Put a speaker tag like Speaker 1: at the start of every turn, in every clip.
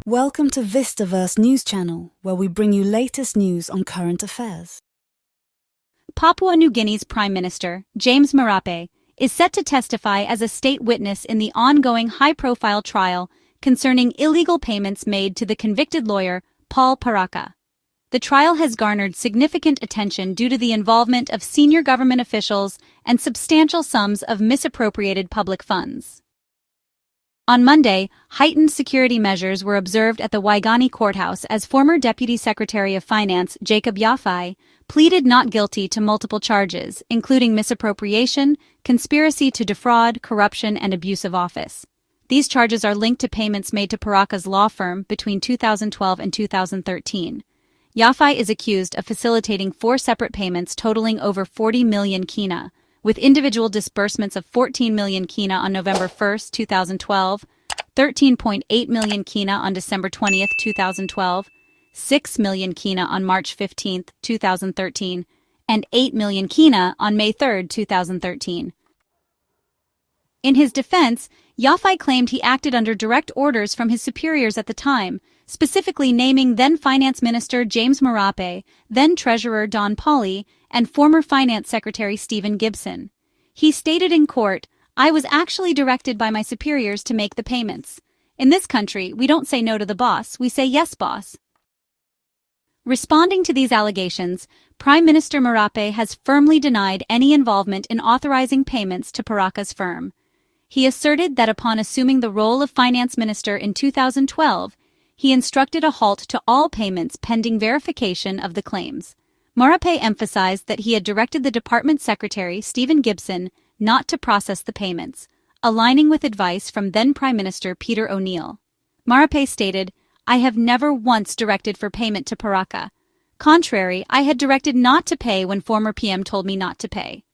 Speaker 1: Welcome to Vistaverse News Channel, where we bring you latest news on current affairs.
Speaker 2: Papua New Guinea's Prime Minister, James Marape, is set to testify as a state witness in the ongoing high-profile trial concerning illegal payments made to the convicted lawyer, Paul Paraka. The trial has garnered significant attention due to the involvement of senior government officials and substantial sums of misappropriated public funds. On Monday, heightened security measures were observed at the Waigani courthouse as former Deputy Secretary of Finance Jacob Yafai pleaded not guilty to multiple charges, including misappropriation, conspiracy to defraud, corruption, and abuse of office. These charges are linked to payments made to Paraka's law firm between 2012 and 2013. Yafai is accused of facilitating 4 separate payments totaling over 40 million kina, with individual disbursements of 14 million kina on November 1, 2012, 13.8 million kina on December 20, 2012, 6 million kina on March 15, 2013, and 8 million kina on May 3, 2013. In his defense, Yafai claimed he acted under direct orders from his superiors at the time, specifically naming then Finance Minister James Marape, then Treasurer Don Pauly, and former Finance Secretary Stephen Gibson. He stated in court, "I was actually directed by my superiors to make the payments. In this country, we don't say no to the boss, we say yes, boss." Responding to these allegations, Prime Minister Marape has firmly denied any involvement in authorizing payments to Paraka's firm. He asserted that upon assuming the role of Finance Minister in 2012, he instructed a halt to all payments pending verification of the claims. Marape emphasized that he had directed the Department Secretary, Stephen Gibson, not to process the payments, aligning with advice from then Prime Minister Peter O'Neill. Marape stated, "I have never once directed for payment to Paraka. Contrary, I had directed not to pay when former PM told me not to pay."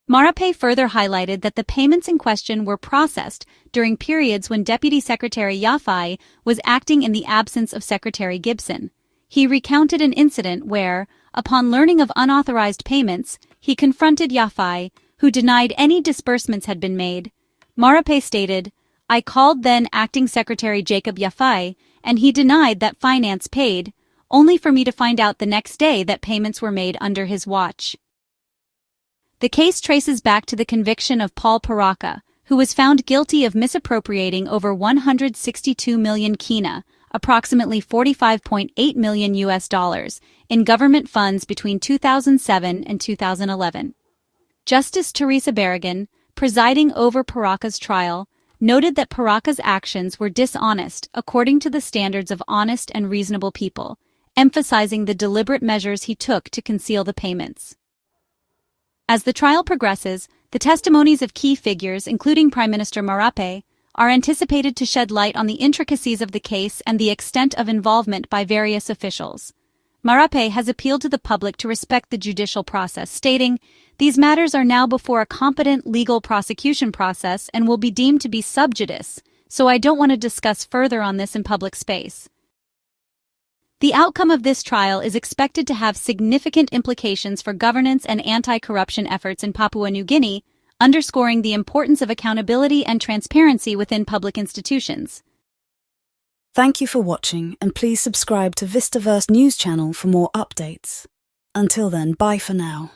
Speaker 2: Marape further highlighted that the payments in question were processed during periods when Deputy Secretary Yafai was acting in the absence of Secretary Gibson. He recounted an incident where, upon learning of unauthorized payments, he confronted Yafai, who denied any disbursements had been made. Marape stated, "I called then Acting Secretary Jacob Yafai, and he denied that finance paid, only for me to find out the next day that payments were made under his watch." The case traces back to the conviction of Paul Paraka, who was found guilty of misappropriating over 162 million kina, approximately $45.8 million in government funds between 2007 and 2011. Justice Teresa Barragan, presiding over Paraka's trial, noted that Paraka's actions were dishonest according to the standards of honest and reasonable people, emphasizing the deliberate measures he took to conceal the payments. As the trial progresses, the testimonies of key figures, including Prime Minister Marape, are anticipated to shed light on the intricacies of the case and the extent of involvement by various officials. Marape has appealed to the public to respect the judicial process, stating, "These matters are now before a competent legal prosecution process and will be deemed to be sub judice, so I don't want to discuss further on this in public space." The outcome of this trial is expected to have significant implications for governance and anti-corruption efforts in Papua New Guinea, underscoring the importance of accountability and transparency within public institutions.
Speaker 1: Thank you for watching, and please subscribe to Vistaverse News Channel for more updates. Until then, bye for now.